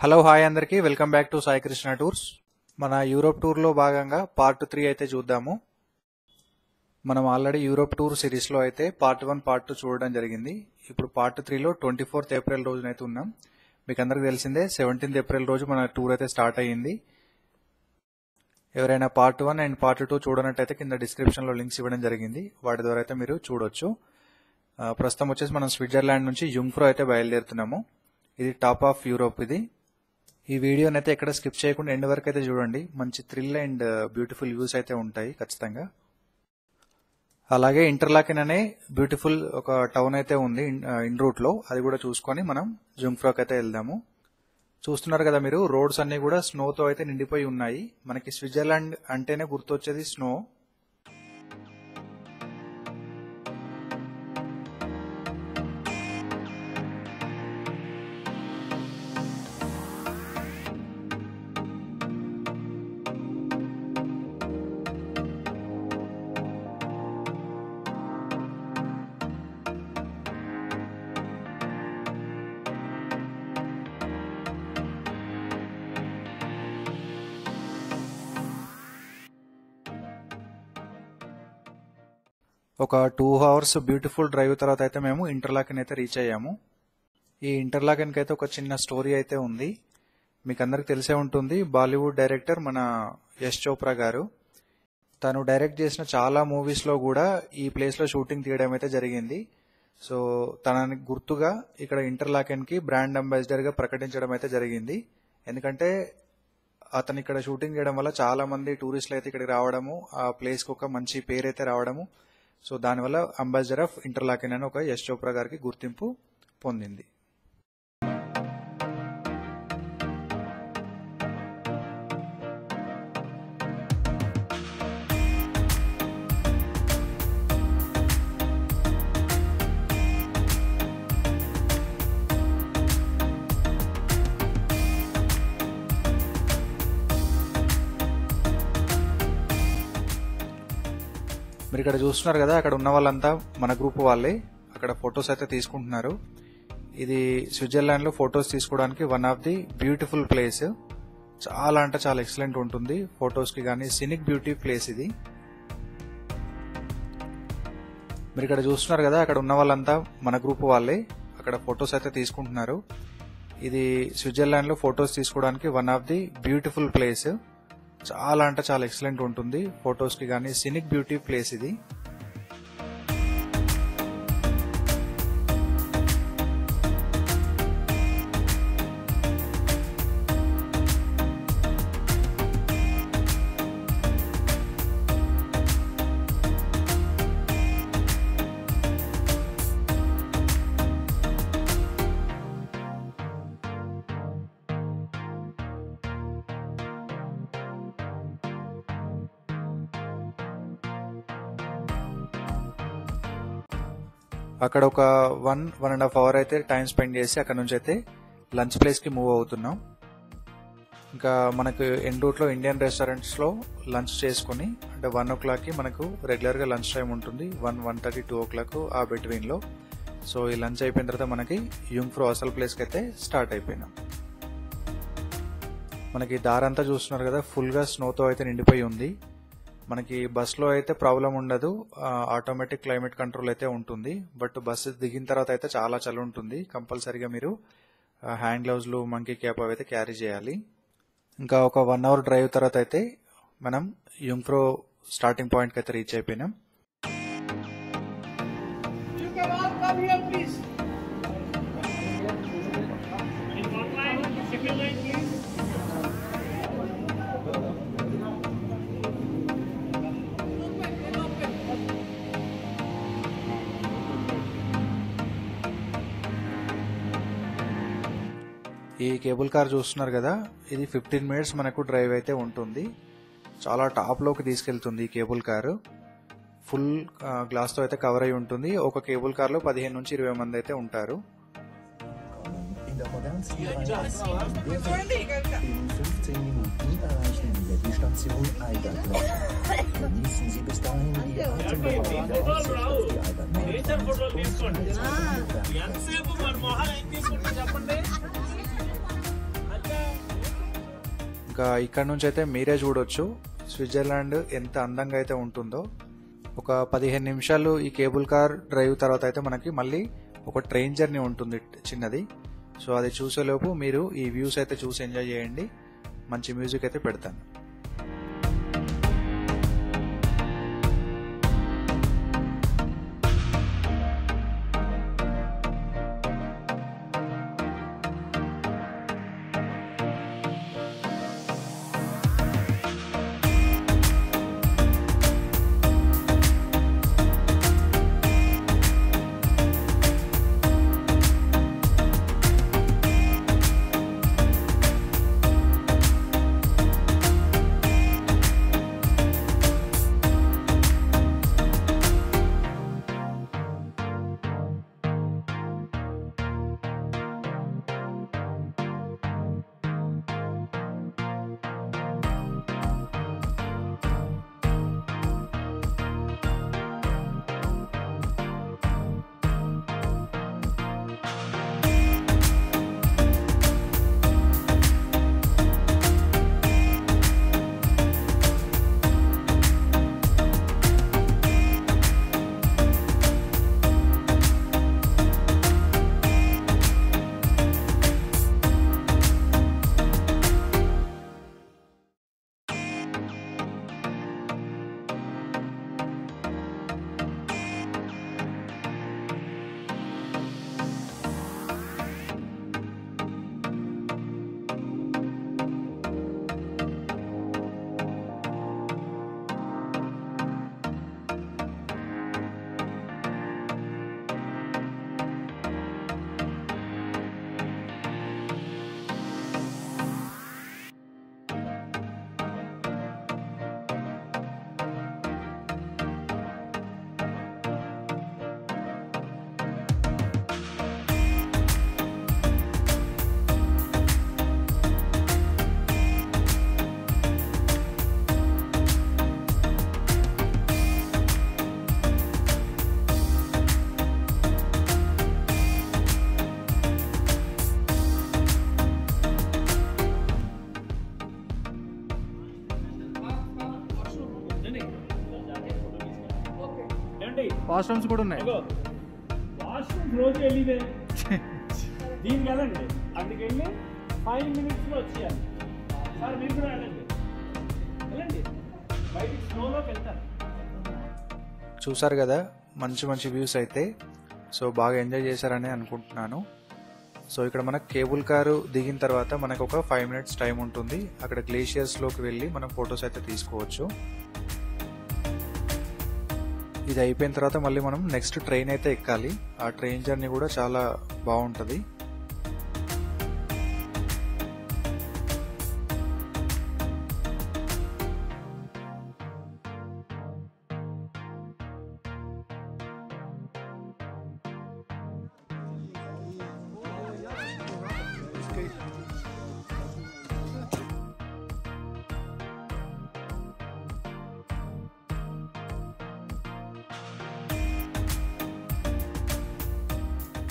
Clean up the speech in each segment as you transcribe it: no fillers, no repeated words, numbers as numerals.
Hello hi అందరికీ welcome back to Sai Krishna tours. మన Europe టూర్లో భాగంగా పార్ట్ 3 అయితే చూద్దాము. మనం ఆల్రెడీ యూరోప్ టూర్ సిరీస్లో అయితే పార్ట్ 1 పార్ట్ 2 చూడడం జరిగింది. ఇప్పుడు పార్ట్ 3లో 24th ఏప్రిల్ రోజునైతే ఉన్నాం. మీకు అందరికీ తెలిసిందే 17th ఏప్రిల్ రోజు మన టూర్ అయితే స్టార్ట్ అయ్యింది. ఎవరైనా పార్ట్ 1 అండ్ పార్ట్ 2 చూడనట్టయితే కింద డిస్క్రిప్షన్లో లింక్స్ ఇవ్వడం జరిగింది, వాటి ద్వారా అయితే మీరు చూడొచ్చు. ప్రస్తుతం వచ్చేసి మనం స్విట్జర్లాండ్ నుంచి యుంగ్ఫ్రో అయితే బయలుదేరుతున్నాము. ఇది టాప్ ఆఫ్ యూరోప్. ఇది ఈ వీడియోని అయితే ఎక్కడ స్కిప్ చేయకుండా ఎండ్ వరకు అయితే చూడండి. మంచి థ్రిల్ అండ్ బ్యూటిఫుల్ వ్యూస్ అయితే ఉంటాయి ఖచ్చితంగా. అలాగే ఇంటర్లాకెన్ అనే బ్యూటిఫుల్ ఒక టౌన్ అయితే ఉంది ఇన్ రూట్ లో, అది కూడా చూసుకొని మనం యుంగ్ఫ్రోకి అయితే వెళ్దాము. చూస్తున్నారు కదా మీరు, రోడ్స్ అన్ని కూడా స్నోతో అయితే నిండిపోయి ఉన్నాయి. మనకి స్విట్జర్లాండ్ అంటేనే గుర్తొచ్చేది స్నో. ఒక 2 hours బ్యూటిఫుల్ డ్రైవ్ తర్వాత అయితే మేము ఇంటర్లాకెన్ అయితే రీచ్ అయ్యాము. ఈ ఇంటర్లాకెన్కి అయితే ఒక చిన్న స్టోరీ అయితే ఉంది. మీకు అందరికి తెలిసే ఉంటుంది, బాలీవుడ్ డైరెక్టర్ మన యష్ చోప్రా గారు. తను డైరెక్ట్ చేసిన చాలా మూవీస్లో కూడా ఈ ప్లేస్లో షూటింగ్ తీయడం అయితే జరిగింది. సో తనని గుర్తుగా ఇక్కడ ఇంటర్లాకెన్కి బ్రాండ్ అంబాసిడర్గా ప్రకటించడం అయితే జరిగింది. ఎందుకంటే అతను ఇక్కడ షూటింగ్ చేయడం వల్ల చాలా మంది టూరిస్టులు అయితే ఇక్కడికి రావడము, ఆ ప్లేస్కి ఒక మంచి పేరు అయితే రావడము. సో దానివల్ల అంబాసిడర్ ఆఫ్ ఇంటర్లాకెన్ అని ఒక యష్ చోప్రా గారికి గుర్తింపు పొందింది. మీరు ఇక్కడ చూస్తున్నారు కదా, అక్కడ ఉన్న వాళ్ళంతా మన గ్రూప్ వాళ్ళే. అక్కడ ఫొటోస్ అయితే తీసుకుంటున్నారు. ఇది స్విట్జర్లాండ్ లో ఫొటోస్ తీసుకోవడానికి one of the beautiful place. చాలా అంటే చాలా ఎక్సలెంట్ ఉంటుంది ఫొటోస్ కి కానీ, సినిక్ బ్యూటీ ప్లేస్ ఇది. మీరు ఇక్కడ చూస్తున్నారు కదా, అక్కడ ఉన్న వాళ్ళంతా మన గ్రూప్ వాళ్ళే. అక్కడ ఫొటోస్ అయితే తీసుకుంటున్నారు. ఇది స్విట్జర్లాండ్ లో ఫొటోస్ తీసుకోవడానికి one of the beautiful place. చాలా అంటే చాలా ఎక్సలెంట్ ఉంటుంది ఫొటోస్ కి కానీ, సినిక్ బ్యూటీ ప్లేస్ ఇది. అక్కడ ఒక 1.5 hours అయితే టైం స్పెండ్ చేసి అక్కడ నుంచి అయితే లంచ్ ప్లేస్కి మూవ్ అవుతున్నాం. ఇంకా మనకు ఎన్ రూట్లో ఇండియన్ రెస్టారెంట్స్లో లంచ్ చేసుకుని, అంటే 1 o'clockకి మనకు రెగ్యులర్గా లంచ్ టైం ఉంటుంది, 1:30, 2 o'clock ఆ బిట్వీన్లో. సో ఈ లంచ్ అయిపోయిన తర్వాత మనకి యుంగ్ఫ్రో అసలు ప్లేస్కి అయితే స్టార్ట్ అయిపోయినాం. మనకి దారంతా చూస్తున్నారు కదా, ఫుల్గా స్నోతో అయితే నిండిపోయి ఉంది. మనకి బస్లో అయితే ప్రాబ్లం ఉండదు, ఆటోమేటిక్ క్లైమేట్ కంట్రోల్ అయితే ఉంటుంది. బట్ బస్సు దిగిన తర్వాత అయితే చాలా చలి ఉంటుంది. కంపల్సరీగా మీరు హ్యాండ్ గ్లౌజ్లు, మంకీ క్యాప్ అవి అయితే క్యారీ చేయాలి. ఇంకా ఒక 1 hour డ్రైవ్ తర్వాత అయితే మనం యుంగ్ఫ్రో స్టార్టింగ్ పాయింట్కి అయితే రీచ్ అయిపోయినాం. ఈ కేబుల్ కార్ చూస్తున్నారు కదా, ఇది 15 minutes మనకు డ్రైవ్ అయితే ఉంటుంది. చాలా టాప్లోకి తీసుకెళ్తుంది ఈ కేబుల్ కారు. ఫుల్ గ్లాస్తో అయితే కవర్ అయి ఉంటుంది. ఒక కేబుల్ కార్లో 15 నుంచి 20 మంది అయితే ఉంటారు. In 15 Minuten erreichen wir die Station Eigertloch. Genießen Sie bis dahin die atemberaubende Aussicht auf die Eigertloch. ఇంకా ఇక్కడ నుంచి అయితే మీరే చూడొచ్చు స్విట్జర్లాండ్ ఎంత అందంగా అయితే ఉంటుందో. ఒక 15 నిమిషాలు ఈ కేబుల్ కార్ డ్రైవ్ తర్వాత అయితే మనకి మళ్ళీ ఒక ట్రైన్ జర్నీ ఉంటుంది చిన్నది. సో అది చూసేలోపు మీరు ఈ వ్యూస్ అయితే చూసి ఎంజాయ్ చేయండి. మంచి మ్యూజిక్ అయితే పెడతాను. వాష్రూమ్స్ కూడా ఉన్నాయి. వాష్రూమ్స్ రోజు వెళ్ళిదే దీని కదండి, అందుకు వెళ్ళి 5 minutesలో వచ్చేయాలి. సార్ మీరు కూడా వెళ్ళండి, వెళ్ళండి బయటికి స్నోలోకి వెళ్తారు. చూసారు కదా మంచి మంచి వ్యూస్ అయితే. సో బాగా ఎంజాయ్ చేశారని అనుకుంటున్నాను. సో ఇక్కడ మనకు కేబుల్ కారు దిగిన తర్వాత మనకు ఒక 5 minutes టైం ఉంటుంది. అక్కడ గ్లేషియర్స్లోకి వెళ్ళి మనం ఫొటోస్ అయితే తీసుకోవచ్చు. ఇది అయిపోయిన తర్వాత మళ్ళీ మనం నెక్స్ట్ ట్రైన్ అయితే ఎక్కాలి. ఆ ట్రైన్ జర్నీ కూడా చాలా బాగుంటుంది.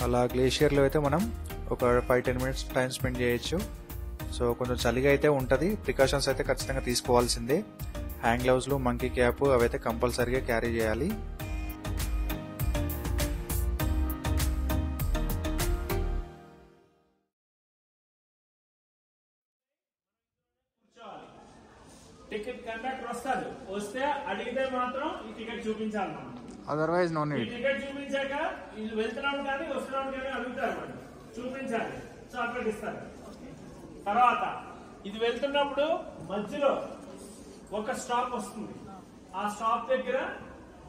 అలా గ్లేషియర్లో అయితే మనం ఒక 5-10 minutes టైం స్పెండ్ చేయొచ్చు. సో కొంచెం చలిగా అయితే ఉంటుంది. ప్రికాషన్స్ అయితే ఖచ్చితంగా తీసుకోవాల్సిందే. హ్యాండ్ గ్లౌజ్లు, మంకీ క్యాప్ అవైతే కంపల్సరీగా క్యారీ చేయాలి. టికెట్ కండక్టర్ వస్తాడు, వస్తే అడిగితే మాత్రం ఈ టికెట్ చూపించాలి మనం. అదర్వైజ్ నో ఈ నీడ్. టికెట్ చూపించాక వీళ్ళు వెళ్తున్నాం కానీ వస్తున్నాం కానీ అడుగుతారు మనం, చూపించాలి, చాక్లెట్ ఇస్తారు. తర్వాత ఇది వెళ్తున్నప్పుడు మధ్యలో ఒక స్టాప్ వస్తుంది. ఆ స్టాప్ దగ్గర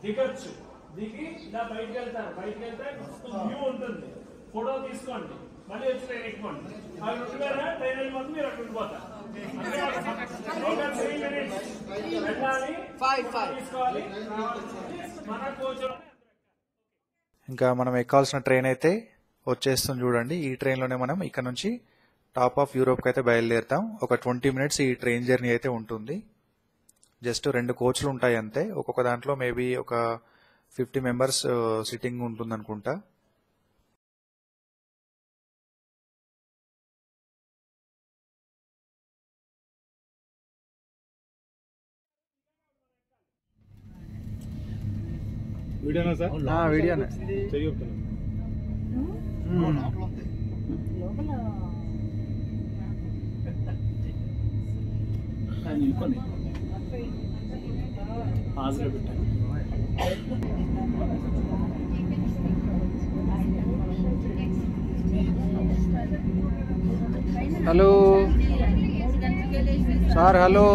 దిగొచ్చు. దిగి ఇలా బయటకు వెళ్తారు. బయటకు వెళ్తే వ్యూ ఉంటుంది. ఫోటో తీసుకోండి, మళ్ళీ వచ్చి ట్రైన్ ఎక్కుకోండి. అవి ఉంటున్నారా ట్రైన్ వెళ్ళిపోతుంది, మీరు అక్కడ ఉండిపోతారు. ఇంకా మనం ఎక్కాల్సిన ట్రైన్ అయితే వచ్చేస్తుంది చూడండి. ఈ ట్రైన్లోనే మనం ఇక్కడ నుంచి టాప్ ఆఫ్ యూరోప్కి అయితే బయలుదేరుతాం. ఒక 20 minutes ఈ ట్రైన్ జర్నీ అయితే ఉంటుంది. జస్ట్ 2 కోచ్లు ఉంటాయి అంతే. ఒక్కొక్క దాంట్లో మేబీ ఒక 50 members సిట్టింగ్ ఉంటుంది అనుకుంటా. వీడియోనా సార్? వీడియోనే. Hello sir, hello.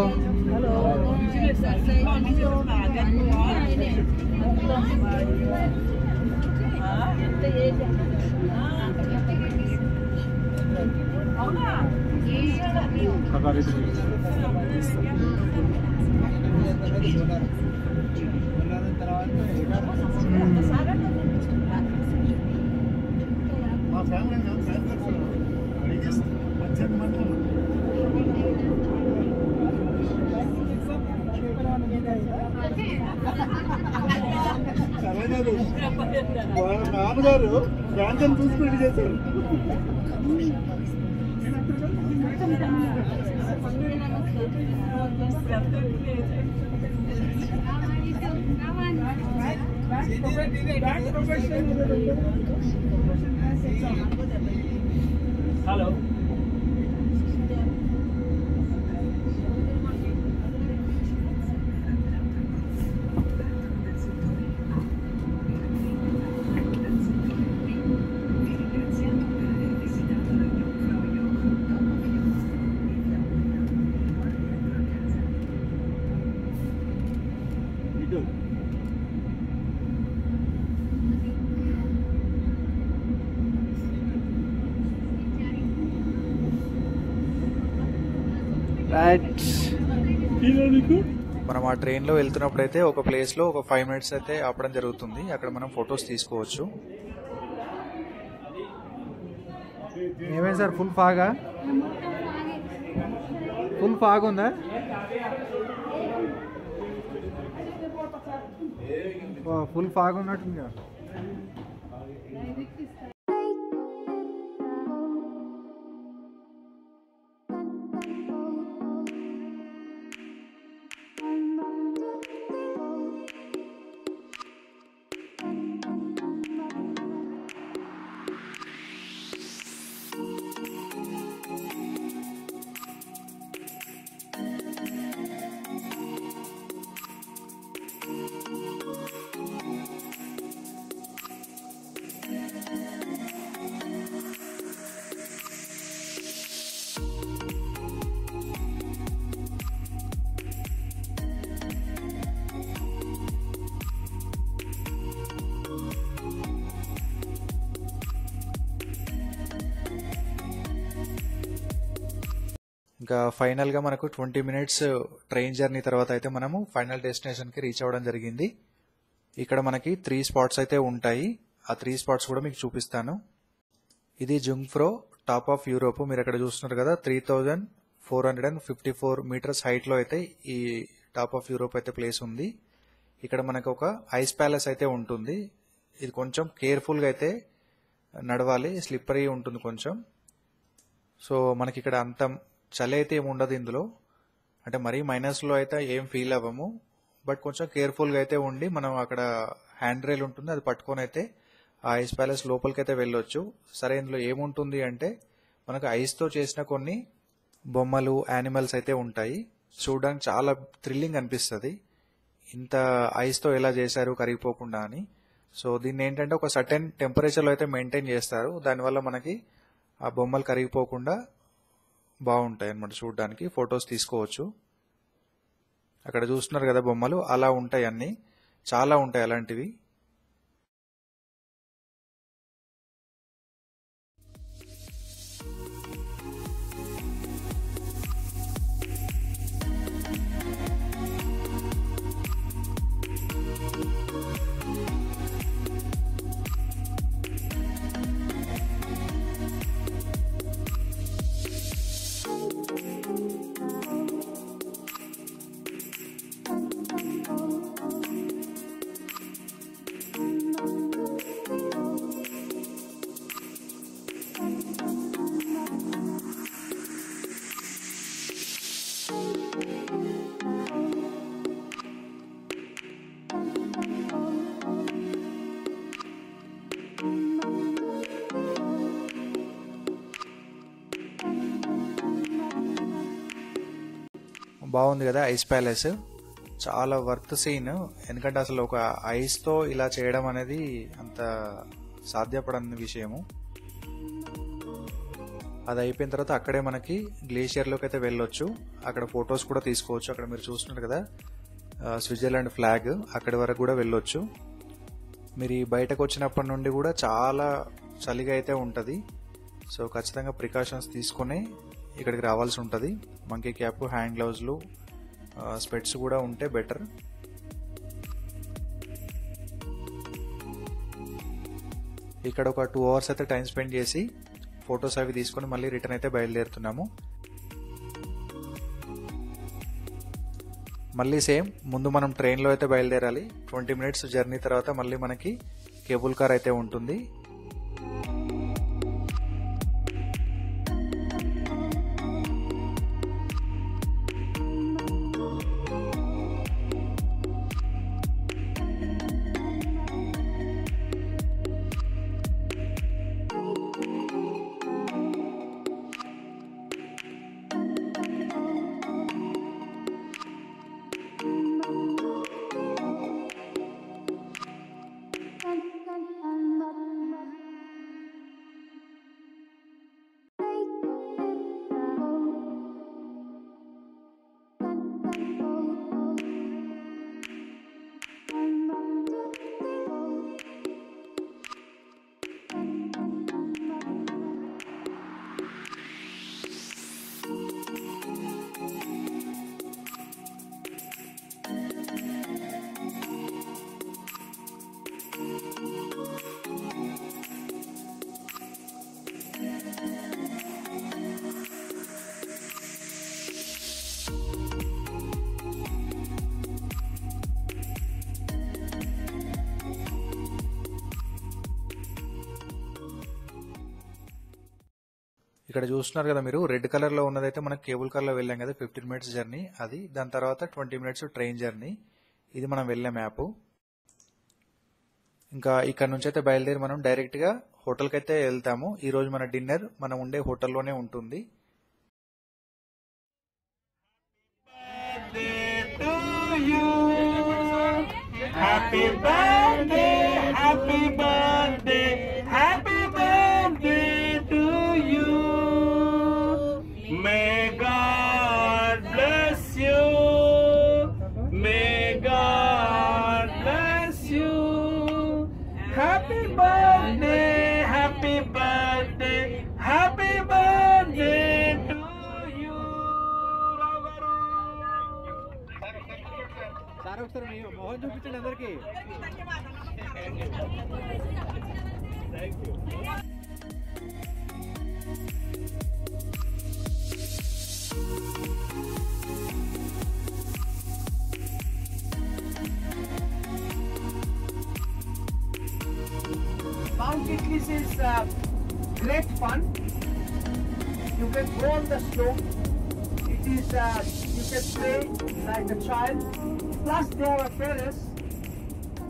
నాన్నగారు బ్యాంక్ చూసి పెళ్లి చేశారు. హలో మనం ఆ ట్రైన్లో వెళ్తున్నప్పుడు అయితే ఒక ప్లేస్లో ఒక 5 minutes అయితే ఆపడం జరుగుతుంది. అక్కడ మనం ఫొటోస్ తీసుకోవచ్చు. ఏమైంది సార్, ఫుల్ ఫాగా? ఫుల్ ఫాగ్ ఉందా? ఫుల్ ఫాగ్ ఉన్నట్టుంది కదా. ఇంకా ఫైనల్గా మనకు 20 minutes ట్రైన్ జర్నీ తర్వాత అయితే మనము ఫైనల్ డెస్టినేషన్కి రీచ్ అవ్వడం జరిగింది. ఇక్కడ మనకి 3 spots అయితే ఉంటాయి. ఆ 3 spots కూడా మీకు చూపిస్తాను. ఇది జుంగ్ఫ్రో టాప్ ఆఫ్ యూరోప్. మీరు ఇక్కడ చూస్తున్నారు కదా, 3454 meters హైట్లో అయితే ఈ టాప్ ఆఫ్ యూరోప్ అయితే ప్లేస్ ఉంది. ఇక్కడ మనకు ఒక ఐస్ ప్యాలెస్ అయితే ఉంటుంది. ఇది కొంచెం కేర్ఫుల్గా అయితే నడవాలి, స్లిప్పరీ ఉంటుంది కొంచెం. సో మనకి ఇక్కడ అంత చలి అయితే ఏమి ఉండదు ఇందులో, అంటే మరీ మైనస్లో అయితే ఏం ఫీల్ అవ్వము. బట్ కొంచెం కేర్ఫుల్గా అయితే ఉండి మనం అక్కడ హ్యాండ్ రైల్ ఉంటుంది, అది పట్టుకొని అయితే ఆ ఐస్ ప్యాలెస్ లోపలికి అయితే వెళ్ళొచ్చు. సరే, ఇందులో ఏముంటుంది అంటే మనకు ఐస్తో చేసిన కొన్ని బొమ్మలు, యానిమల్స్ అయితే ఉంటాయి. చూడడానికి చాలా థ్రిల్లింగ్ అనిపిస్తుంది, ఇంత ఐస్తో ఎలా చేశారు కరిగిపోకుండా అని. సో దీన్ని ఏంటంటే ఒక సర్టెన్ టెంపరేచర్లో అయితే మెయింటైన్ చేస్తారు. దానివల్ల మనకి ఆ బొమ్మలు కరిగిపోకుండా బాగుంటాయి అన్నమాట. చూడడానికి ఫొటోస్ తీసుకోవచ్చు. అక్కడ చూస్తున్నారు కదా బొమ్మలు, అలా ఉంటాయి అన్ని, చాలా ఉంటాయి అలాంటివి. బాగుంది కదా ఐస్ ప్యాలెస్, చాలా వర్త్ సీన్. ఎందుకంటే అసలు ఒక ఐస్తో ఇలా చేయడం అనేది అంత సాధ్యపడని విషయము. అది అయిపోయిన తర్వాత అక్కడే మనకి గ్లేషియర్లోకి అయితే వెళ్ళొచ్చు. అక్కడ ఫొటోస్ కూడా తీసుకోవచ్చు. అక్కడ మీరు చూస్తున్నారు కదా స్విట్జర్లాండ్ ఫ్లాగ్, అక్కడి వరకు కూడా వెళ్ళొచ్చు. మీరు బయటకు వచ్చినప్పటి నుండి కూడా చాలా చలిగా అయితే ఉంటుంది. సో ఖచ్చితంగా ప్రికాషన్స్ తీసుకుని ఇక్కడికి రావాల్సి ఉంటుంది. మంకీ క్యాప్, హ్యాండ్ గ్లౌజ్లు, స్పెట్స్ కూడా ఉంటే బెటర్. ఇక్కడ ఒక 2 hours అయితే టైం స్పెండ్ చేసి ఫొటోస్ అవి తీసుకొని మళ్ళీ రిటర్న్ అయితే బయలుదేరుతున్నాము. మళ్ళీ సేమ్ ముందు మనం ట్రైన్లో అయితే బయలుదేరాలి. 20 minutes జర్నీ తర్వాత మళ్ళీ మనకి కేబుల్ కార్ అయితే ఉంటుంది. ఇక్కడ చూస్తున్నారు కదా మీరు, రెడ్ కలర్ లో ఉన్నదైతే మనకి కేబుల్ కార్ లో వెళ్ళాం కదా 15 minutes జర్నీ అది. దాని తర్వాత 20 minutes ట్రైన్ జర్నీ. ఇది మనం వెళ్ళే మ్యాప్. ఇంకా ఇక్కడ నుంచి అయితే బయలుదేరి మనం డైరెక్ట్ గా హోటల్ కి అయితే వెళ్తాము. ఈ రోజు మన డిన్నర్ మనం ఉండే హోటల్లోనే ఉంటుంది. Happy birthday, happy birthday, happy birthday to you. May God bless you, may God bless you. Happy birthday, happy birthday, happy birthday to you. Sir ఒకసారి మీ మొహం చూపించండి అందరికి. Mount Titlis is great fun. You can go on the slope. It is you can play like a child. Plus they have a terrace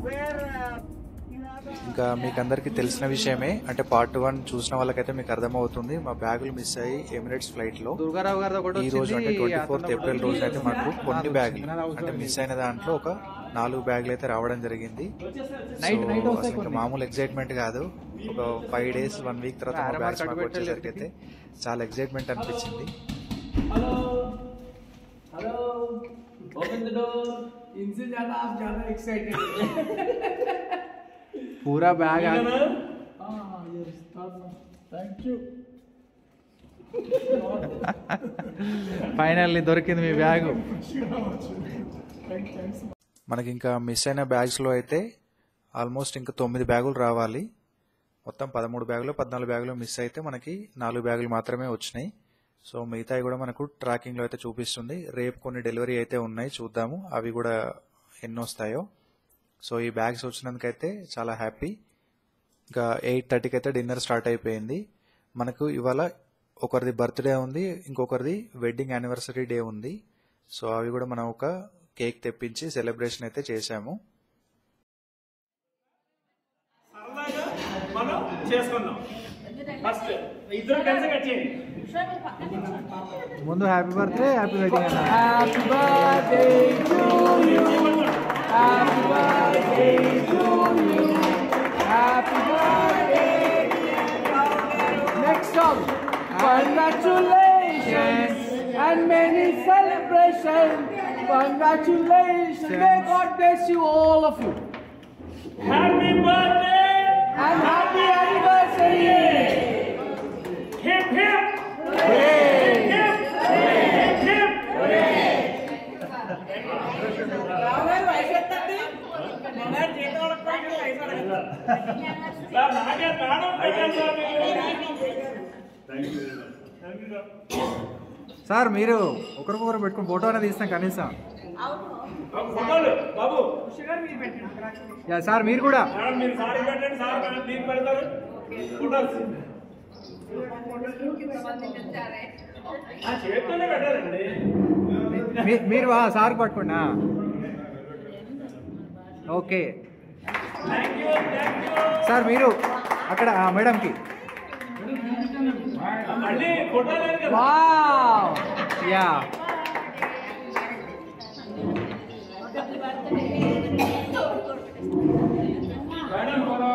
where you have a. ఇంకా మీకు అందరికి తెలిసిన విషయమే, అంటే పార్ట్ 1 చూసిన వాళ్ళకైతే మీకు అర్థమవుతుంది. మా బ్యాగులు మిస్ అయ్యి ఎమిరేట్స్ ఫ్లైట్ లో దుర్గారావు గారితో కూడా ఈ రోజు అంటే 24th April రోజు అయితే మాకు కొన్ని బ్యాగులు అంటే మిస్ అయిన దాంట్లో ఒక 4 బ్యాగులు అయితే రావడం జరిగింది. సో అసలు ఇంకా మామూలు ఎక్సైట్మెంట్ కాదు. ఒక 5 days 1 week తర్వాత మా బ్యాగ్స్ మాకు వచ్చేసరికి అయితే చాలా ఎక్సైట్మెంట్ అనిపించింది. Hello. Open the door. इनसे ज्यादा आप ज्यादा एक्साइटेड. पूरा बैग आ गया. Thank you. ఫైనల్లీ దొరికింది మీ బ్యాగ్. మనకి ఇంకా మిస్ అయిన బ్యాగ్స్ లో అయితే ఆల్మోస్ట్ ఇంకా 9 బ్యాగులు రావాలి. మొత్తం 13 బ్యాగులు 14 బ్యాగులు మిస్ అయితే మనకి 4 బ్యాగులు మాత్రమే వచ్చినాయి. సో మిగతాయి కూడా మనకు ట్రాకింగ్ లో అయితే చూపిస్తుంది. రేపు కొన్ని డెలివరీ అయితే ఉన్నాయి, చూద్దాము అవి కూడా ఎన్ని వస్తాయో. సో ఈ బ్యాగ్స్ వచ్చినందుకైతే చాలా హ్యాపీ. ఇంకా 8:30కి అయితే డిన్నర్ స్టార్ట్ అయిపోయింది. మనకు ఇవాళ ఒకరిది బర్త్డే ఉంది, ఇంకొకరిది వెడ్డింగ్ యానివర్సరీ డే ఉంది. సో అవి కూడా మనం ఒక కేక్ తెప్పించి సెలబ్రేషన్ అయితే చేశాము. సరదాగా మనం చేసుకుందాం. ఫస్ట్ ఇద్దరు కలిసి కట్ చేయండి. ముందు హ్యాపీ బర్త్డే హ్యాపీ వెడ్డింగ్ అన్న. Happy birthday to you. Happy birthday to you. Happy birthday. Next song. Congratulations and many celebrations. Congratulations. May God bless you, all of you. Happy birthday And happy anniversary. hip hip Hooray. hip hip sir నాకే ప్రాణం పెట్టండి sir మీరు. Sir మీరు ఒకరికొకరు పెట్టుకుని photo అనేది తీస్తాం కనీసం. ఫోటోలు బాబు యా సార్ మీరు కూడా మేడం మీరు సారీ పెట్టండి సార్ మీకు పెడతారు ఫోటోస్ చేతితోనే పెట్టారండి. మీరు సార్ పట్టుకోండి. ఓకే థ్యాంక్ యూ సార్ మీరు అక్కడ మేడంకి. మళ్ళీ ఫోటో లేదు కదా. Wow. Yeah madam photo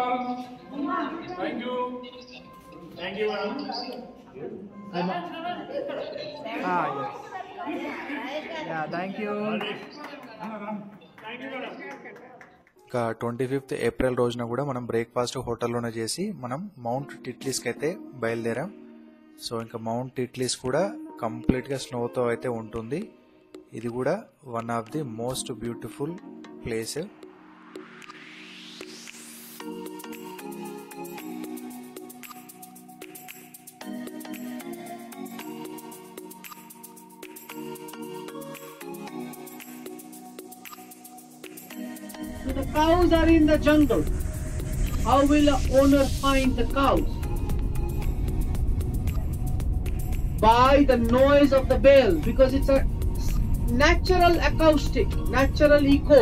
thank you madam. Yeah thank you. Thank you madam. ఇంకా 25th ఏప్రిల్ రోజున కూడా మనం బ్రేక్ఫాస్ట్ హోటల్లోనే చేసి మనం మౌంట్ టిట్లీస్కి అయితే బయలుదేరాం. సో ఇంకా మౌంట్ టిట్లీస్ కూడా కంప్లీట్గా స్నోతో అయితే ఉంటుంది. ఇది కూడా one of the most beautiful place. So the cows are in the jungle. How will a owner find the cows? By the noise of the bell, because it's a natural acoustic, natural echo.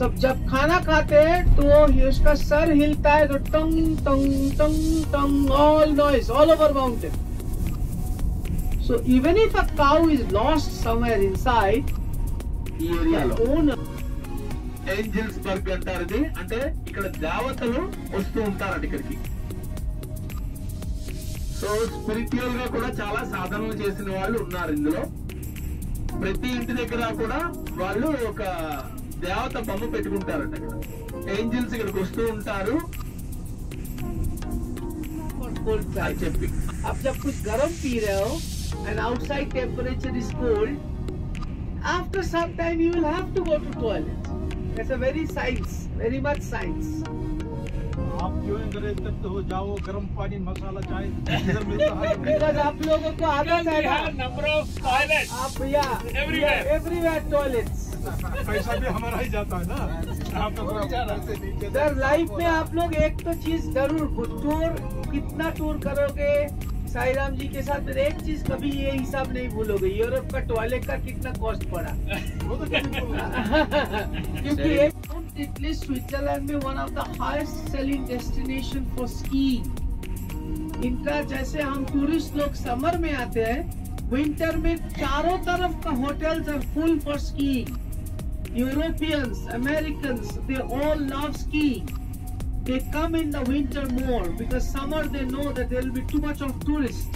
सब जब खाना खाते हैं तो उसका sir हिलता है तो टंग टंग टंग टंग, all noise all over mountain. So even if a cow is lost somewhere inside, ఈ ఏరియాలో owner ఏంజల్స్ బర్గ్ అంటారు. ఇది అంటే ఇక్కడ దేవతలు వస్తూ ఉంటారట ఇక్కడికి. సో స్పిరిచువల్ గా కూడా చాలా సాధనలు చేసిన వాళ్ళు ఉన్నారు ఇందులో. ప్రతి ఇంటి దగ్గర కూడా వాళ్ళు ఒక దేవత బొమ్మ పెట్టుకుంటారట. ఇక్కడ ఏంజల్స్ ఇక్కడికి వస్తూ ఉంటారు बोलता है అని చెప్పి. आप जब कुछ गर्म पी रहे हो and outside temperature is cold, after some time you will have to go to toilet. It's a very science, very much science. आप क्यों अंग्रेज हो जाओ, गर्म पानी मसाला चाय इधर मिलता है. Because आप लोगों को आदत है ना, number of toilets. आप Everywhere. everywhere toilets. पैसा भी हमारा ही जाता है ना. आप तो सर लाइफ में आप लोग एक तो चीज जरूर, टूर कितना टूर करोगे साई राम जी के साथ, फिर एक चीज कभी ये हिसाब नहीं भूलोगे, यूरोप का टॉयलेट का कितना कॉस्ट पड़ा. क्योंकि एटलीस्ट स्विट्जरलैंड में one of the highest selling destination for skiing. इनका जैसे हम टूरिस्ट लोग समर में आते हैं, विंटर में चारों तरफ का hotels are full for skiing. Europeans, Americans, they all love skiing. They come in the winter more because summer they know that there will be too much of tourists.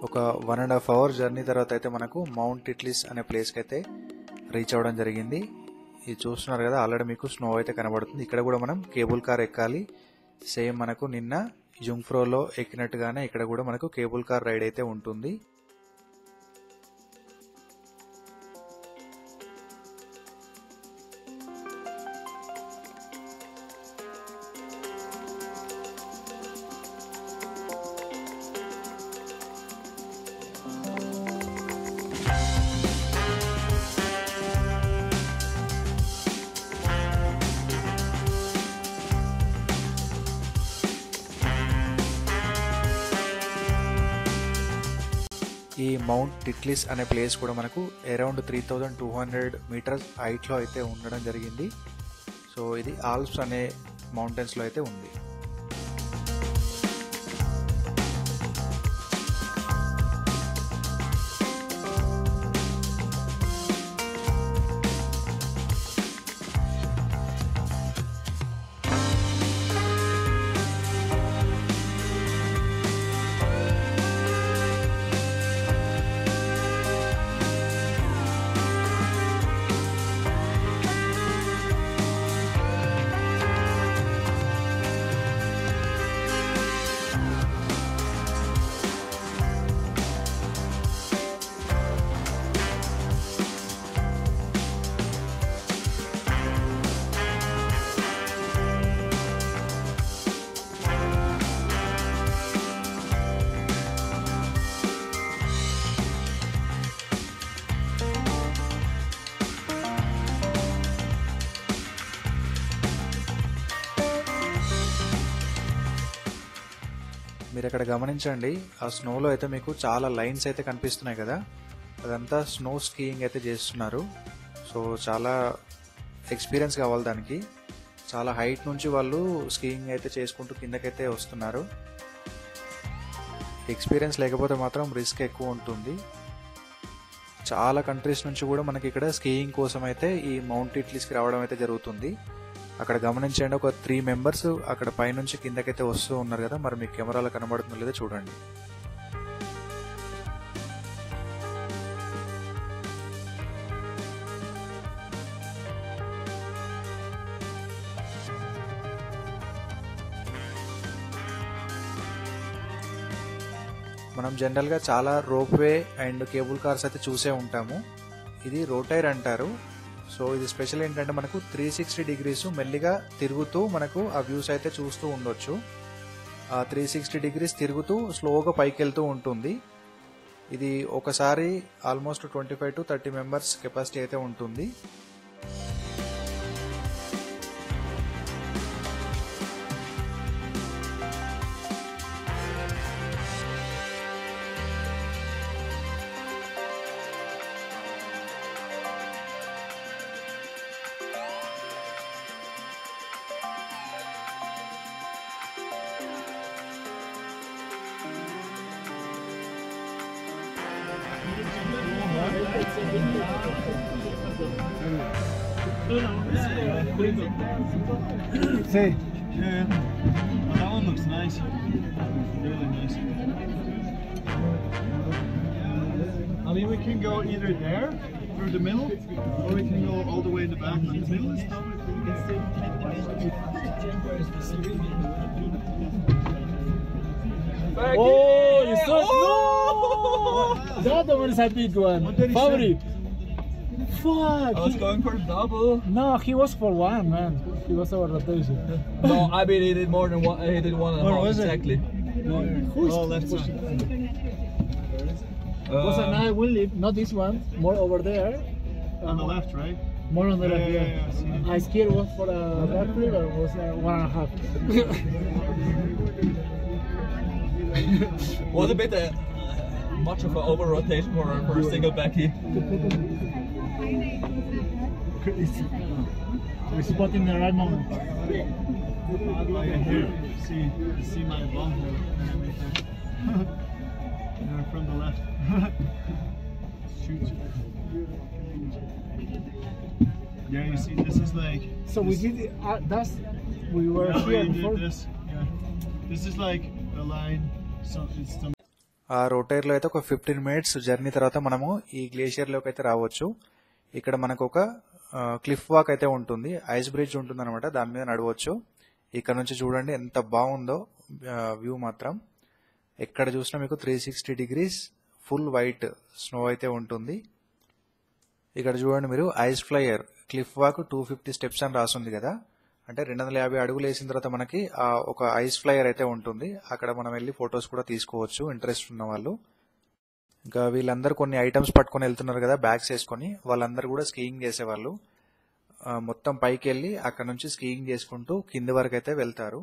ఒక 1.5 hour journey తర్వాత అయితే మనకు mount టిట్లీస్ అనే ప్లేస్కి అయితే reach అవ్వడం జరిగింది. ఇది చూస్తున్నారు కదా, ఆల్రెడీ మీకు స్నో అయితే కనబడుతుంది. ఇక్కడ కూడా మనం కేబుల్ కార్ ఎక్కాలి. సేమ్ మనకు నిన్న జుంగ్ఫ్రోలో ఎక్కినట్టుగానే ఇక్కడ కూడా మనకు కేబుల్ కార్ రైడ్ అయితే ఉంటుంది. మౌంట్ టిట్లిస్ అనే ప్లేస్ కూడా మనకు అరౌండ్ 3200 మీటర్స్ హైట్లో అయితే ఉండడం జరిగింది. సో ఇది ఆల్ప్స్ అనే మౌంటైన్స్లో అయితే ఉంది. మీరు అక్కడ గమనించండి, ఆ స్నోలో అయితే మీకు చాలా లైన్స్ అయితే కనిపిస్తున్నాయి కదా, అదంతా స్నో స్కీయింగ్ అయితే చేస్తున్నారు. సో చాలా ఎక్స్పీరియన్స్ కావాలి దానికి. చాలా హైట్ నుంచి వాళ్ళు స్కీయింగ్ అయితే చేసుకుంటూ కిందకైతే వస్తున్నారు. ఎక్స్పీరియన్స్ లేకపోతే మాత్రం రిస్క్ ఎక్కువ ఉంటుంది. చాలా కంట్రీస్ నుంచి కూడా మనకి ఇక్కడ స్కీయింగ్ కోసం అయితే ఈ మౌంట్ టిట్లిస్కి రావడం అయితే జరుగుతుంది. అక్కడ గమనించండి, ఒక 3 మెంబర్స్ అక్కడ పైనుంచి కిందకైతే వస్తూ ఉన్నారు కదా, మరి మీకు కెమెరాలో కనబడుతుందో లేదో చూడండి. మనం జనరల్గా చాలా రోప్వే అండ్ కేబుల్ కార్స్ అయితే చూసే ఉంటాము. ఇది రోటైర్ అంటారు. సో ఇది స్పెషల్ ఏంటంటే మనకు 360 డిగ్రీస్ మెల్లిగా తిరుగుతూ మనకు ఆ వ్యూస్ అయితే చూస్తూ ఉండొచ్చు. ఆ 360 డిగ్రీస్ తిరుగుతూ స్లోగా పైకి వెళ్తూ ఉంటుంది. ఇది ఒకసారి ఆల్మోస్ట్ 25 to 30 మెంబర్స్ కెపాసిటీ అయితే ఉంటుంది. See? Yeah. Well, that one looks nice. Really nice. I mean, we can go either there, through the middle, or we can go all the way in the back. But the middle is Oh, you saw no! The other one is a big one. What did he Favorite. Fuck! I was going for double. No, he was for one, man. He was over rotation. No, I mean he did more than one. He did one and a Where half was it? exactly. Who is Oh, left side. was another Willie, not this one, more over there. On the left, right? More on the left, Yeah, yeah. I see it. I scared was for a back flip or was 1.5. Was a bit much of an over rotation for a single backy. We're spotting the right moment. I can hear, see my bomb hole and everything. They're from the left. Shoot. Yeah, you see, this is like. So we did that's we were Yeah, here we before. did this. Yeah, this is like a line. So it's some. ఆ రోటైర్లో అయితే ఒక 15 minutes journey తర్వాత మనము ఈ గ్లేషియర్లోకి అయితే రావచ్చు. ఇక్కడ మనకు ఒక క్లిఫ్ వాక్ అయితే ఉంటుంది, ఐస్ బ్రిడ్జ్ ఉంటుంది అనమాట, దాని మీద నడవచ్చు. ఇక్కడ నుంచి చూడండి ఎంత బాగుందో వ్యూ మాత్రం. ఎక్కడ చూసినా మీకు 360 డిగ్రీస్ ఫుల్ వైట్ స్నో అయితే ఉంటుంది. ఇక్కడ చూడండి మీరు ice flyer cliff walk 250 steps అని రాస్తుంది కదా, అంటే 250 అడుగులు వేసిన తర్వాత మనకి ఒక ఐస్ ఫ్లైయర్ అయితే ఉంటుంది. అక్కడ మనం వెళ్ళి ఫొటోస్ కూడా తీసుకోవచ్చు ఇంట్రెస్ట్ ఉన్న వాళ్ళు. ఇంకా వీళ్ళందరూ కొన్ని ఐటమ్స్ పట్టుకొని వెళ్తున్నారు కదా బ్యాగ్స్ వేసుకొని, వాళ్ళందరూ కూడా స్కీయింగ్ చేసేవాళ్ళు. మొత్తం పైకి వెళ్ళి అక్కడ నుంచి స్కీయింగ్ చేసుకుంటూ కింది వరకు అయితే వెళ్తారు.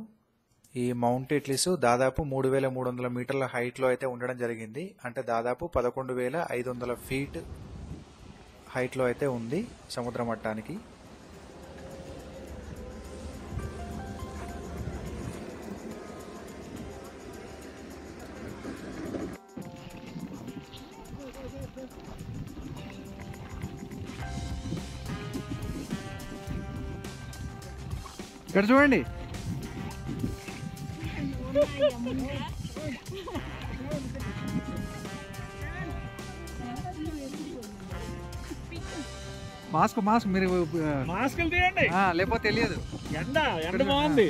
ఈ మౌంట్ ఇట్లీస్ దాదాపు 3300 మీటర్ల హైట్లో అయితే ఉండడం జరిగింది. అంటే దాదాపు 11,500 ఫీట్ హైట్లో అయితే ఉంది సముద్ర మట్టానికి. ఇక్కడ చూడండి, మాస్క్ మీరు మాస్కులు తీయండి, లేకపోతే తెలియదు. ఎండ బాగుంది.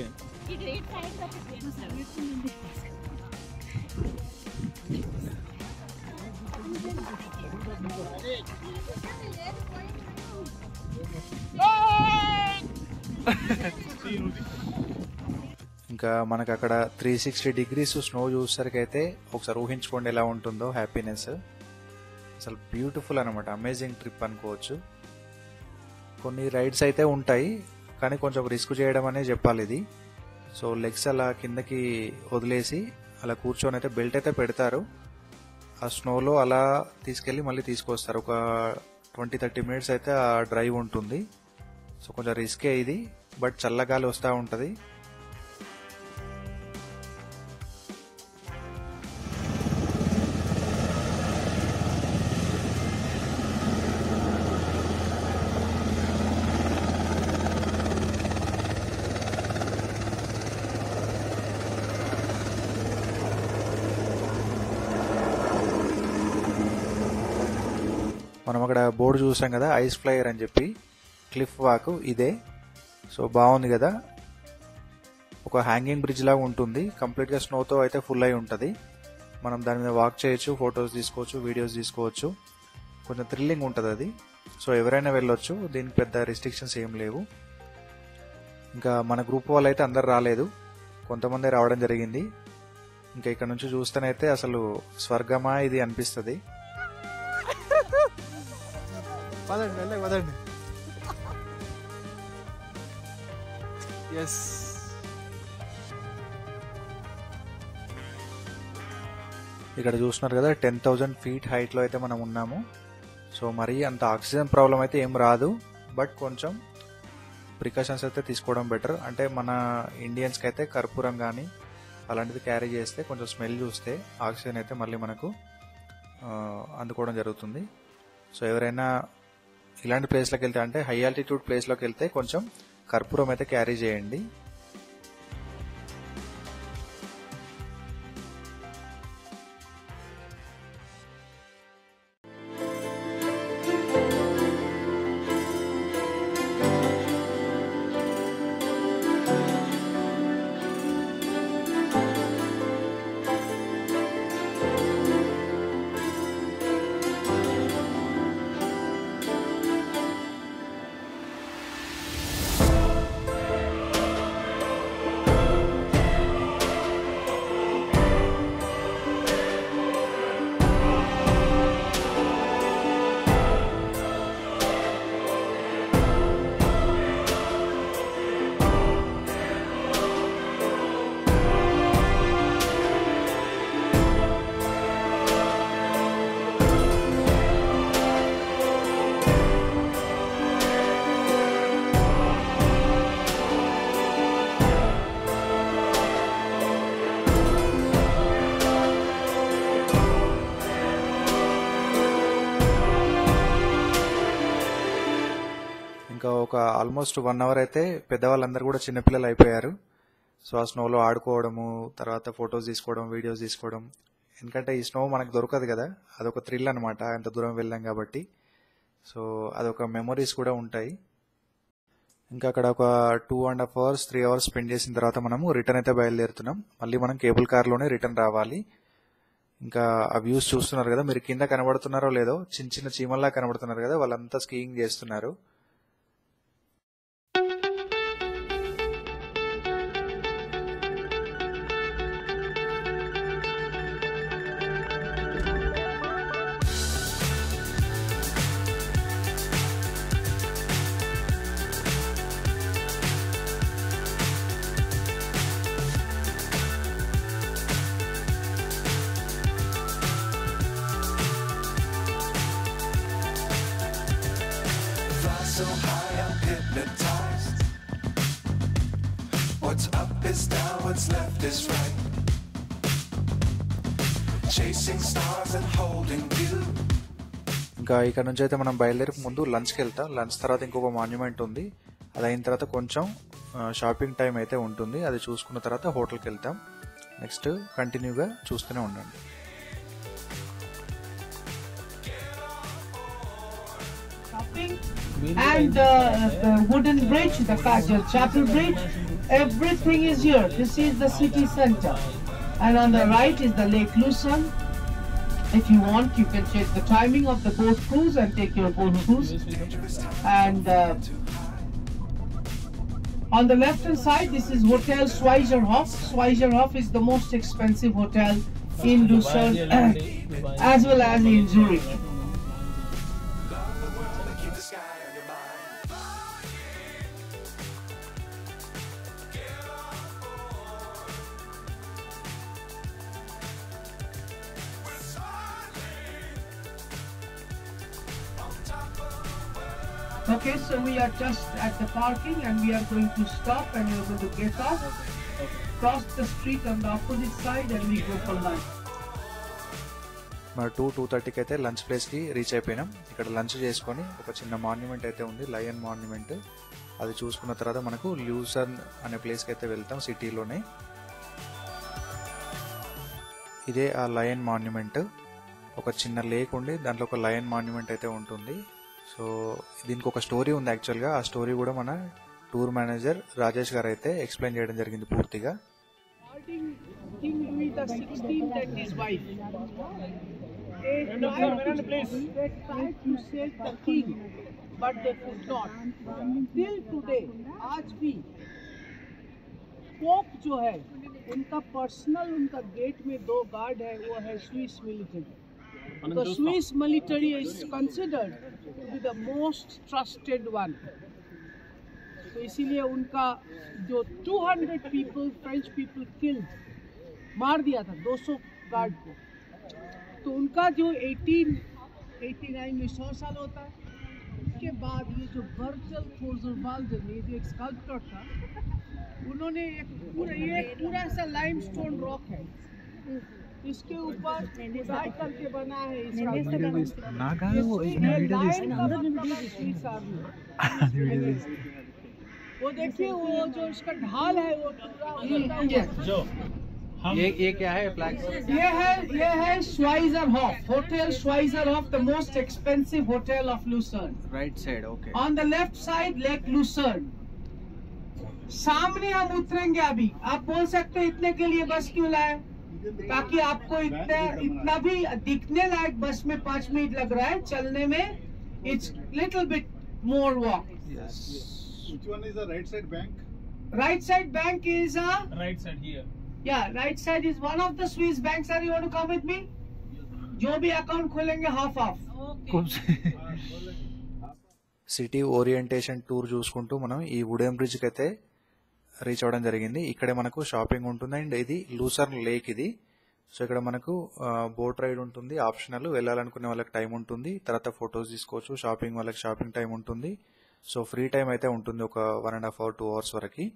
ఇంకా మనకు అక్కడ 360 డిగ్రీస్ స్నో చూసేసరికి అయితే ఒకసారి ఊహించుకోండి ఎలా ఉంటుందో హ్యాపీనెస్. అసలు బ్యూటిఫుల్ అనమాట, అమేజింగ్ ట్రిప్ అనుకోవచ్చు. కొన్ని రైడ్స్ అయితే ఉంటాయి కానీ కొంచెం రిస్క్ చేయడం అనే చెప్పాలి ఇది. సో లెగ్స్ అలా కిందకి వదిలేసి అలా కూర్చొని అయితే బెల్ట్ అయితే పెడతారు. ఆ స్నోలో అలా తీసుకెళ్ళి మళ్ళీ తీసుకొస్తారు. ఒక 20-30 మినిట్స్ అయితే ఆ డ్రైవ్ ఉంటుంది. సో కొంచెం రిస్కే ఇది, బట్ చల్లగాలి వస్తూ ఉంటుంది. మనం అక్కడ బోర్డు చూసాం కదా, ఐస్ ఫ్లైయర్ అని చెప్పి, క్లిఫ్ వాక్ ఇదే. సో బాగుంది కదా, ఒక హ్యాంగింగ్ బ్రిడ్జ్ లాగా ఉంటుంది. కంప్లీట్గా స్నోతో అయితే ఫుల్ అయి ఉంటుంది. మనం దాని మీద వాక్ చేయొచ్చు, ఫొటోస్ తీసుకోవచ్చు, వీడియోస్ తీసుకోవచ్చు. కొంచెం థ్రిల్లింగ్ ఉంటుంది అది. సో ఎవరైనా వెళ్ళొచ్చు, దీనికి పెద్ద రిస్ట్రిక్షన్స్ ఏం లేవు. ఇంకా మన గ్రూప్ వాళ్ళు అయితే అందరు రాలేదు, కొంతమంది రావడం జరిగింది. ఇంకా ఇక్కడ నుంచి చూస్తేనైతే అసలు స్వర్గమా ఇది అనిపిస్తుంది. వదండి. ఎస్, ఇక్కడ చూస్తున్నారు కదా 10,000 ఫీట్ హైట్లో అయితే మనం ఉన్నాము. సో మరీ అంత ఆక్సిజన్ ప్రాబ్లం అయితే ఏం రాదు, బట్ కొంచెం ప్రికాషన్స్ అయితే తీసుకోవడం బెటర్. అంటే మన ఇండియన్స్కి అయితే కర్పూరం కానీ అలాంటిది క్యారీ చేస్తే కొంచెం స్మెల్ చూస్తే ఆక్సిజన్ అయితే మళ్ళీ మనకు అందుకోవడం జరుగుతుంది. సో ఎవరైనా ఇలాంటి ప్లేస్లోకి వెళ్తే, అంటే హై ఆల్టిట్యూడ్ ప్లేస్లోకి వెళ్తే కొంచెం కర్పూరం అయితే క్యారీ చేయండి. ఇంకా ఒక ఆల్మోస్ట్ 1 అవర్ అయితే పెద్దవాళ్ళందరూ కూడా చిన్నపిల్లలు అయిపోయారు. సో ఆ స్నోలో ఆడుకోవడము, తర్వాత ఫొటోస్ తీసుకోవడం, వీడియోస్ తీసుకోవడం. ఎందుకంటే ఈ స్నో మనకు దొరకదు కదా, అదొక థ్రిల్ అనమాట, ఎంత దూరం వెళ్ళాం కాబట్టి. సో అదొక మెమొరీస్ కూడా ఉంటాయి. ఇంకా అక్కడ ఒక 2.5 అవర్స్ 3 అవర్స్ స్పెండ్ చేసిన తర్వాత మనము రిటర్న్ అయితే బయలుదేరుతున్నాం. మళ్ళీ మనం కేబుల్ కార్లోనే రిటర్న్ రావాలి. ఇంకా ఆ వ్యూస్ చూస్తున్నారు కదా, మీరు కింద కనబడుతున్నారో లేదో, చిన్న చిన్న చీమల్లా కనబడుతున్నారు కదా, వాళ్ళంతా స్కీయింగ్ చేస్తున్నారు. I'm hypnotized. What's up is down, what's left is right. Chasing stars and holding you. ఇంకా ఇక్కడ నుంచి అయితే మనం బయలుదేరి ముందు లంచ్కి వెళ్తాం. లంచ్ తర్వాత ఇంకొక మాన్యుమెంట్ ఉంది. అది అయిన తర్వాత కొంచెం షాపింగ్ టైం అయితే ఉంటుంది. అది చూసుకున్న తర్వాత హోటల్కి వెళ్తాం. నెక్స్ట్ కంటిన్యూగా చూస్తూనే ఉండండి. And the wooden bridge, the Kajal Chapel Bridge, everything is here. This is the city center. And on the right is the Lake Lucerne. If you want, you can check the timing of the boat cruise and take your boat cruise. And on the left hand side, this is Hotel Schweizerhof. Schweizerhof is the most expensive hotel in Lucerne as well as in Zurich. Okay, so we are just at the parking and we are going to stop and we are going to get off, cross the street on the opposite side and we go for lunch. మన 2:30కి అయితే lunch ప్లేస్కి reach అయిపోయినాం. ఇక్కడ lunch చేసుకొని ఒక చిన్న monument అయితే ఉంది, లయన్ మాన్యుమెంట్. అది చూసుకున్న తర్వాత మనకు ల్యూసర్న్ అనే ప్లేస్కి అయితే వెళ్తాం సిటీలోనే. ఇదే ఆ లయన్ మాన్యుమెంట్. ఒక చిన్న లేక్ ఉండి దాంట్లో ఒక లయన్ మాన్యుమెంట్ అయితే ఉంటుంది. సో దీనికి ఒక స్టోరీ ఉంది యాక్చువల్గా. ఆ స్టోరీ కూడా మన టూర్ మేనేజర్ రాజేష్ గారు అయితే ఎక్స్ప్లెయిన్ చేయడం జరిగింది పూర్తిగా. King Louis XVI and his wife. They tried to save the king, but they could not. Till today, आज भी पोप जो है, उनका पर्सनल उनका गेट में 2 गार्ड है, वो है Swiss military. The Swiss military is considered to be the most trusted one. तो इसीलिए उनका जो 200 people French people killed, मार दिया था 200 गार्ड को. तो उनका जो 1889 में 100 साल होता है. उसके बाद ये जो वर्चल फोजरवाल्डन, ये जो एक स्कल्पटर था, उन्होंने एक पूरा सा लाइमस्टोन रॉक है, इसके ऊपर खुदाई करके बना है. वो देखिए वो जो इसका ढाल है वो ये क्या है फ्लैग? ये है Schweizerhof, Hotel Schweizerhof, the most expensive hotel of Lucerne. Right side. Okay. On the left side, Lake Lucerne. सामने हम उतरेंगे अभी. आप बोल सकते हैं इतने के लिए बस क्यों लाए? ताकि आपको इतना भी दिखने लायक बस में 5 मिनट लग रहा है, चलने में it's little bit more walk. Yes. Which one is the right side bank? Right side bank is Right side here. yeah, right side is one of the Swiss banks. Sir, you want to come with me? जो भी account खोलेंगे half off. City orientation tour చూసుకుంటూ మనం ఈ wooden బ్రిడ్జ్కి అయితే reach అవ్వడం జరిగింది. ఇక్కడే మనకు షాపింగ్ ఉంటుంది. అండ్ ఇది లూసర్న్ లేక్ ఇది. సో ఇక్కడ మనకు బోట్ రైడ్ ఉంటుంది, ఆప్షనల్. వెళ్ళాలనుకునే వాళ్ళకి టైం ఉంటుంది, తర్వాత ఫొటోస్ తీసుకోవచ్చు. షాపింగ్ వాళ్ళకి షాపింగ్ టైం ఉంటుంది. సో ఫ్రీ టైం అయితే ఉంటుంది ఒక 1.5 hours 2 hours వరకు.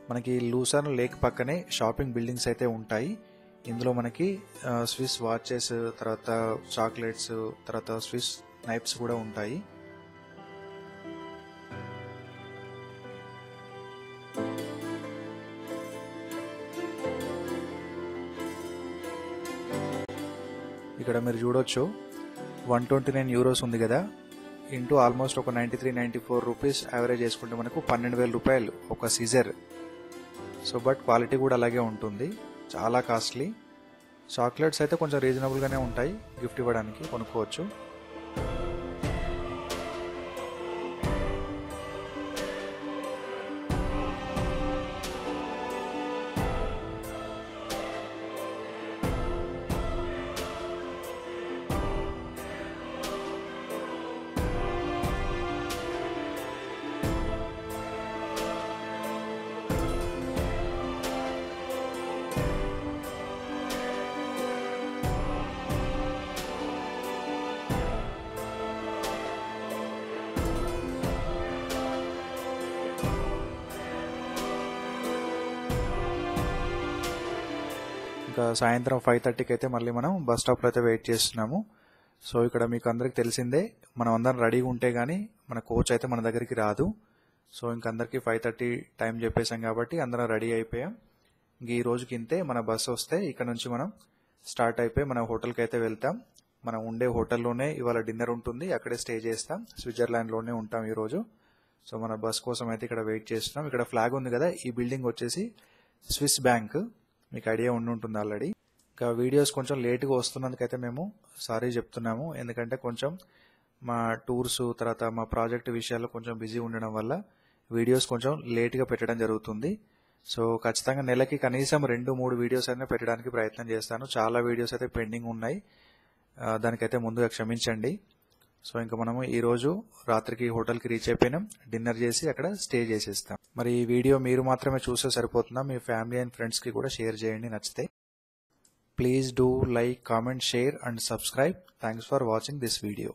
మనకి లూసర్న్ లేక్ పక్కనే షాపింగ్ బిల్డింగ్స్ అయితే ఉంటాయి. ఇందులో మనకి స్విస్ వాచెస్, తర్వాత చాక్లెట్స్, తర్వాత స్విస్ నైఫ్స్ కూడా ఉంటాయి. ఇక్కడ మీరు చూడొచ్చు 129 euros ఉంది కదా, ఇంటూ ఆల్మోస్ట్ ఒక 93-94 రూపీస్ యావరేజ్ చేసుకుంటే మనకు 12,000 రూపాయలు ఒక సీజర్. సో బట్ క్వాలిటీ కూడా అలాగే ఉంటుంది, చాలా కాస్ట్లీ. చాక్లెట్స్ అయితే కొంచెం రీజనబుల్గానే ఉంటాయి, గిఫ్ట్ ఇవ్వడానికి కొనుక్కోవచ్చు. ఇంకా సాయంత్రం 5:30కి అయితే మళ్ళీ మనం బస్ స్టాప్లో అయితే వెయిట్ చేస్తున్నాము. సో ఇక్కడ మీకు అందరికి తెలిసిందే, మనం అందరం రెడీగా ఉంటే కానీ మన కోచ్ అయితే మన దగ్గరికి రాదు. సో ఇంక అందరికీ 5:30 టైం చెప్పేసాం కాబట్టి అందరం రెడీ అయిపోయాం. ఇంక ఈ రోజుకి ఇంతే, మన బస్సు వస్తే ఇక్కడ నుంచి మనం స్టార్ట్ అయిపోయి మన హోటల్కి అయితే వెళ్తాం. మనం ఉండే హోటల్లోనే ఇవాళ డిన్నర్ ఉంటుంది, అక్కడే స్టే చేస్తాం. స్విట్జర్లాండ్లోనే ఉంటాం ఈరోజు. సో మన బస్ కోసం అయితే ఇక్కడ వెయిట్ చేస్తున్నాం. ఇక్కడ ఫ్లాగ్ ఉంది కదా, ఈ బిల్డింగ్ వచ్చేసి స్విస్ బ్యాంక్, మీకు ఐడియా ఉంటుంది ఆల్రెడీ. ఇంకా వీడియోస్ కొంచెం లేట్గా వస్తున్నందుకైతే మేము సారీ చెప్తున్నాము. ఎందుకంటే కొంచెం మా టూర్స్ తర్వాత మా ప్రాజెక్ట్ విషయాల్లో కొంచెం బిజీ ఉండడం వల్ల వీడియోస్ కొంచెం లేట్గా పెట్టడం జరుగుతుంది. సో ఖచ్చితంగా నెలకి కనీసం 2-3 వీడియోస్ అయినా పెట్టడానికి ప్రయత్నం చేస్తాను. చాలా వీడియోస్ అయితే పెండింగ్ ఉన్నాయి, దానికైతే ముందుగా క్షమించండి. సో ఇంకా మనము ఈరోజు రాత్రికి హోటల్కి రీచ్ అయిపోయినాం, డిన్నర్ చేసి అక్కడ స్టే చేసేస్తాం. మరి ఈ వీడియో మీరు మాత్రమే చూస్తే సరిపోతుందా? మీ ఫ్యామిలీ అండ్ ఫ్రెండ్స్కి కూడా షేర్ చేయండి నచ్చితే. Please do like, comment, share and subscribe. Thanks for watching this video.